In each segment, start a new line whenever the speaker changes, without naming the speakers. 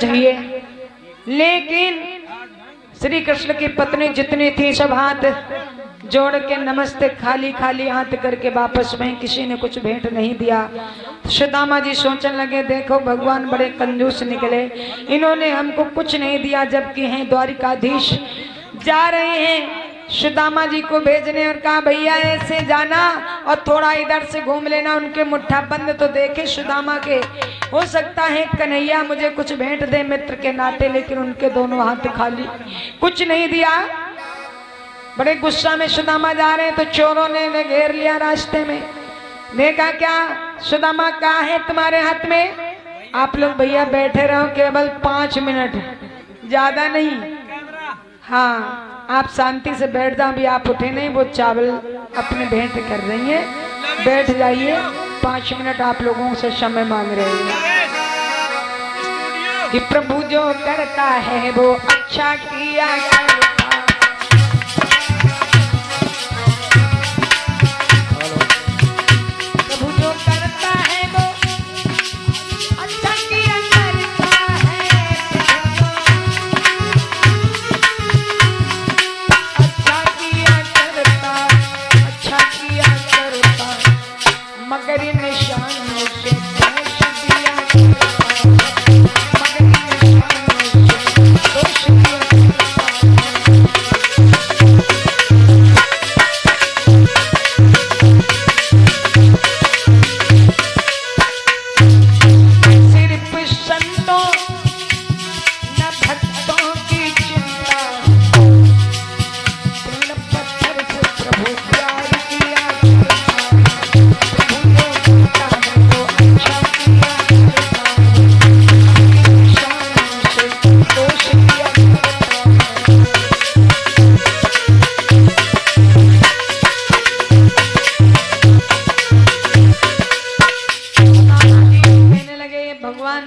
चाहिए, लेकिन श्री कृष्ण की पत्नी जितनी थी सब हाथ जोड़ के नमस्ते खाली खाली हाथ करके वापस में, किसी ने कुछ भेंट नहीं दिया। सुदामा जी सोचने लगे देखो भगवान बड़े कंजूस निकले, इन्होंने हमको कुछ नहीं दिया जबकि हैं द्वारिकाधीश। जा रहे हैं सुदामा जी को भेजने और कहा भैया ऐसे जाना और थोड़ा इधर से घूम लेना, उनके मुट्ठा बंद तो देखे सुदामा के, हो सकता है कन्हैया मुझे कुछ भेंट दे मित्र के नाते, लेकिन उनके दोनों हाथ खाली, कुछ नहीं दिया। बड़े गुस्सा में सुदामा जा रहे हैं तो चोरों ने घेर लिया रास्ते में। देखा क्या सुदामा क्या है तुम्हारे हाथ में? आप लोग भैया बैठे रहो केवल 5 मिनट, ज्यादा नहीं। हाँ आप शांति से बैठ जाओ, अभी आप उठे नहीं, वो चावल अपने भेंट कर रही है, बैठ जाइए, 5 मिनट आप लोगों से समय मांग रहे हैं कि प्रभु जो करता है वो अच्छा किया करता।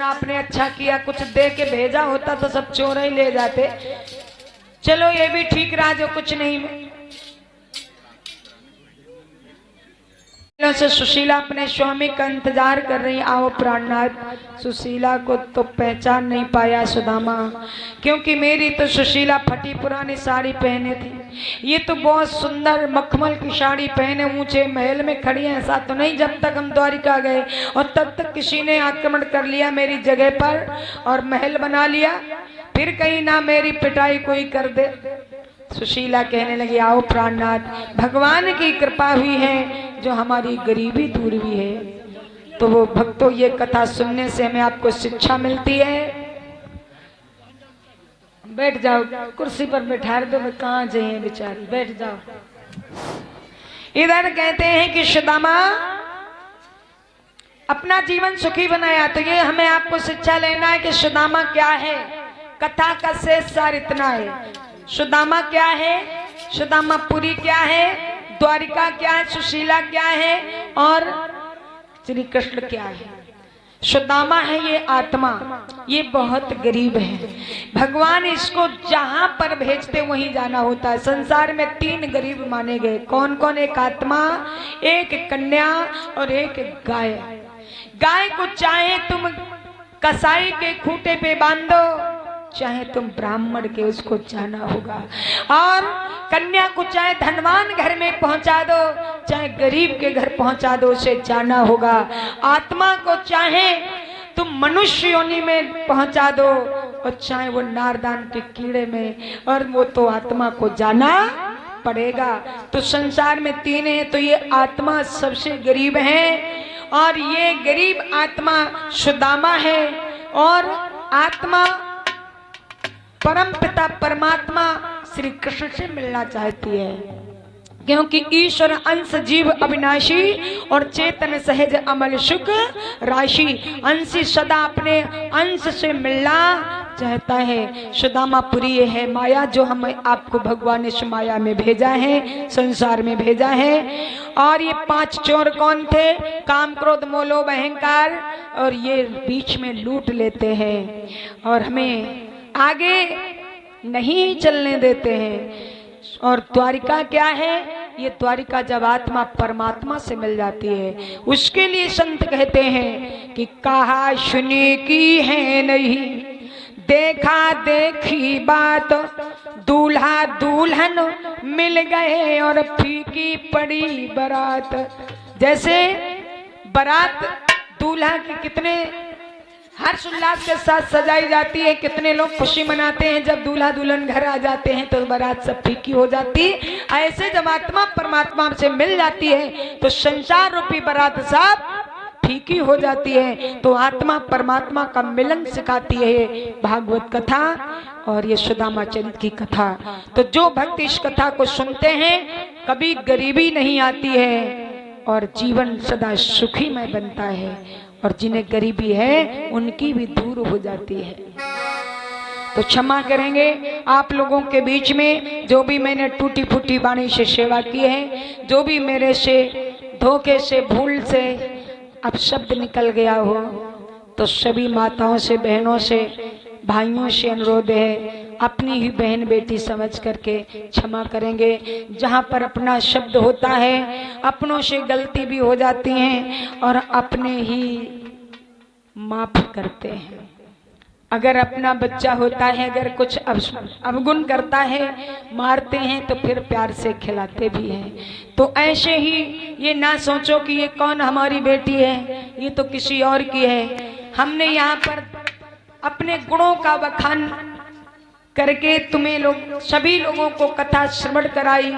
आपने अच्छा किया, कुछ दे के भेजा होता तो सब चोर ही ले जाते। चलो ये भी ठीक रहा जो कुछ नहीं में। से सुशीला अपने स्वामी का इंतजार कर रही, आओ प्राणनाथ। सुशीला को तो पहचान नहीं पाया सुदामा, क्योंकि मेरी तो सुशीला फटी पुरानी साड़ी पहने थी, ये तो बहुत सुंदर मखमल की साड़ी पहने ऊंचे महल में खड़ी है। ऐसा तो नहीं जब तक हम द्वारिका गए और तब तक किसी ने आक्रमण कर लिया मेरी जगह पर और महल बना लिया, फिर कहीं ना मेरी पिटाई कोई कर दे। सुशीला कहने लगी आओ प्राणनाथ, भगवान की कृपा हुई है जो हमारी गरीबी दूर हुई है। तो वो भक्तों ये कथा सुनने से हमें आपको शिक्षा मिलती है। बैठ जाओ, कुर्सी पर बैठा दो, कहाँ जाइए बेचारी, बैठ जाओ। इधर कहते हैं कि सुदामा अपना जीवन सुखी बनाया, तो ये हमें आपको शिक्षा लेना है कि सुदामा क्या है। कथा का शेष सार इतना है, सुदामा क्या है, सुदामापुरी क्या है, द्वारिका क्या है, सुशीला क्या है और श्री कृष्ण क्या है। सुदामा है ये आत्मा, ये बहुत गरीब है, भगवान इसको जहां पर भेजते वहीं जाना होता है। संसार में 3 गरीब माने गए, कौन कौन? एक आत्मा, एक कन्या और एक गाय। गाय को चाहे तुम कसाई के खूंटे पे बांधो, चाहे तुम ब्राह्मण के, उसको जाना होगा। और कन्या को चाहे धनवान घर में पहुंचा दो, चाहे गरीब के घर पहुंचा दो, उसे जाना होगा। आत्मा को चाहे तुम मनुष्य योनि में पहुंचा दो और चाहे वो नारदान के कीड़े में, और वो तो आत्मा को जाना पड़ेगा। तो संसार में 3 है, तो ये आत्मा सबसे गरीब है और ये गरीब आत्मा सुदामा है। और आत्मा परम पिता परमात्मा श्री कृष्ण से मिलना चाहती है, क्योंकि ईश्वर अंश जीव अविनाशी और चेतन सहज अमल सुख राशि। अंशी सदा अपने अंश से मिलना चाहता है। सुदामापुरी है माया, जो हम आपको भगवान ने इस माया में भेजा है, संसार में भेजा है। और ये 5 चोर कौन थे? काम क्रोध मोलोभ अहंकार, और ये बीच में लूट लेते हैं और हमें आगे नहीं चलने देते हैं। और द्वारिका क्या है? ये द्वारिका जब आत्मा परमात्मा से मिल जाती है, उसके लिए संत कहते हैं कि कहा सुनी की है नहीं देखा देखी बात, दूल्हा दुल्हन मिल गए और फीकी पड़ी बारात। जैसे बारात दूल्हा की कितने हर्ष उल्लास के साथ सजाई जाती है, कितने लोग खुशी मनाते हैं जब दूल्हा दुल्हन घर आ जाते हैं तो बारात सब फीकी हो जाती। ऐसे जब आत्मा परमात्मा से मिल जाती है तो संसार रूपी बारात सब फीकी हो जाती है। तो आत्मा परमात्मा का मिलन सिखाती है भागवत कथा और ये सुदामा चरित्र की कथा। तो जो भक्त इस कथा को सुनते हैं कभी गरीबी नहीं आती है और जीवन सदा सुखीमय बनता है, और जिन्हें गरीबी है उनकी भी दूर हो जाती है। तो क्षमा करेंगे आप लोगों के बीच में जो भी मैंने टूटी फूटी वाणी से सेवा की है, जो भी मेरे से धोखे से भूल से अब शब्द निकल गया हो, तो सभी माताओं से बहनों से भाइयों से अनुरोध है अपनी ही बहन बेटी समझ करके क्षमा करेंगे। जहाँ पर अपना शब्द होता है अपनों से गलती भी हो जाती है और अपने ही माफ करते हैं। अगर अपना बच्चा होता है अगर कुछ अवगुण करता है मारते हैं तो फिर प्यार से खिलाते भी हैं। तो ऐसे ही ये ना सोचो कि ये कौन हमारी बेटी है, ये तो किसी और की है। हमने यहाँ पर अपने गुणों का बखान करके तुम्हें लोग सभी लोगों को कथा श्रवण कराई,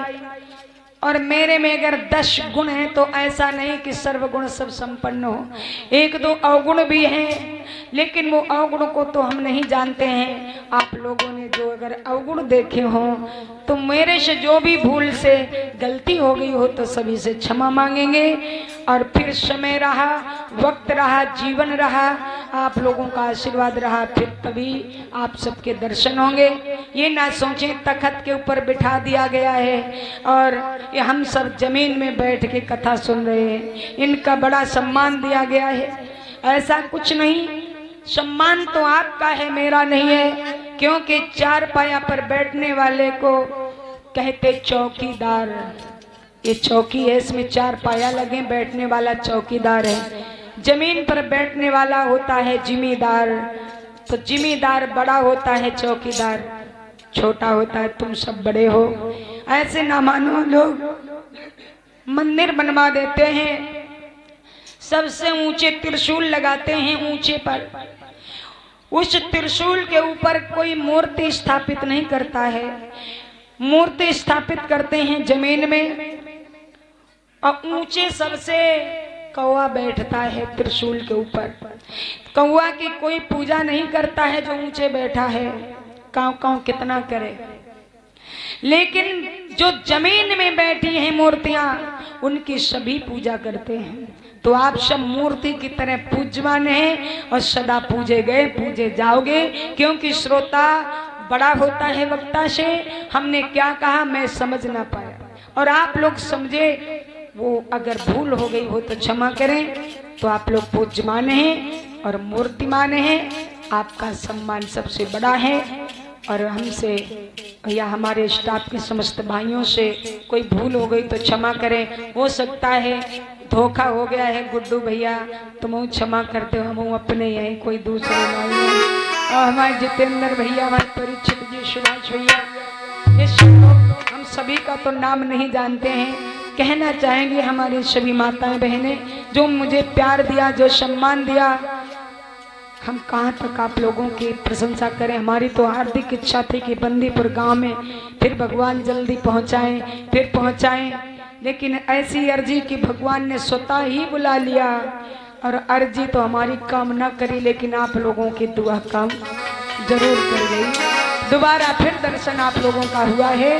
और मेरे में अगर 10 गुण हैं तो ऐसा नहीं कि सर्वगुण सब संपन्न हो, 1-2 अवगुण भी हैं, लेकिन वो अवगुण को तो हम नहीं जानते हैं। आप लोगों ने जो अगर अवगुण देखे हो तो मेरे से जो भी भूल से गलती हो गई हो तो सभी से क्षमा मांगेंगे। और फिर समय रहा, वक्त रहा, जीवन रहा, आप लोगों का आशीर्वाद रहा, फिर तभी आप सबके दर्शन होंगे। ये ना सोचें तखत के ऊपर बिठा दिया गया है और ये हम सब जमीन में बैठ के कथा सुन रहे हैं, इनका बड़ा सम्मान दिया गया है। ऐसा कुछ नहीं, सम्मान तो आपका है, मेरा नहीं है। क्योंकि 4 पाया पर बैठने वाले को कहते चौकीदार। ये चौकी है, इसमें 4 पाया लगे, बैठने वाला चौकीदार है। जमीन पर बैठने वाला होता है जिम्मेदार। तो जिम्मेदार बड़ा होता है, चौकीदार छोटा होता है। तुम सब बड़े हो, ऐसे ना मानो। लोग मंदिर बनवा देते हैं, सबसे ऊंचे त्रिशूल लगाते हैं ऊंचे पर, उस त्रिशूल के ऊपर कोई मूर्ति स्थापित नहीं करता है। मूर्ति स्थापित करते हैं जमीन में, और ऊंचे सबसे कौवा बैठता है त्रिशूल के ऊपर। कौवा की कोई पूजा नहीं करता है जो ऊंचे बैठा है, कांव कांव कितना करे। लेकिन जो जमीन में बैठी हैं मूर्तियां उनकी सभी पूजा करते हैं। तो आप सब मूर्ति की तरह पूजवान हैं और सदा पूजे गए, पूजे जाओगे। क्योंकि श्रोता बड़ा होता है वक्ता से। हमने क्या कहा मैं समझ ना पाया, और आप लोग समझे, वो अगर भूल हो गई हो तो क्षमा करें। तो आप लोग पूज्यमान हैं और मूर्तिमान हैं, आपका सम्मान सबसे बड़ा है। और हमसे या हमारे स्टाफ के समस्त भाइयों से कोई भूल हो गई तो क्षमा करें। हो सकता है धोखा हो गया है गुड्डू भैया, तुम क्षमा करते हो, हम अपने यहीं कोई दूसरे नहीं है। और हमारे जितेंद्र भैया, हमारे परीक्षित जी, सुभाष भैया, ये सब लोग हम सभी का तो नाम नहीं जानते हैं। कहना चाहेंगे हमारी सभी माताएं बहनें जो मुझे प्यार दिया, जो सम्मान दिया, हम कहाँ तक आप लोगों की प्रशंसा करें। हमारी तो हार्दिक इच्छा थी कि बंदीपुर गांव में फिर भगवान जल्दी पहुंचाएं, फिर पहुंचाएं, लेकिन ऐसी अर्जी कि भगवान ने स्वतः ही बुला लिया। और अर्जी तो हमारी काम ना करी, लेकिन आप लोगों की दुआ काम जरूर कर गई। दोबारा फिर दर्शन आप लोगों का हुआ है।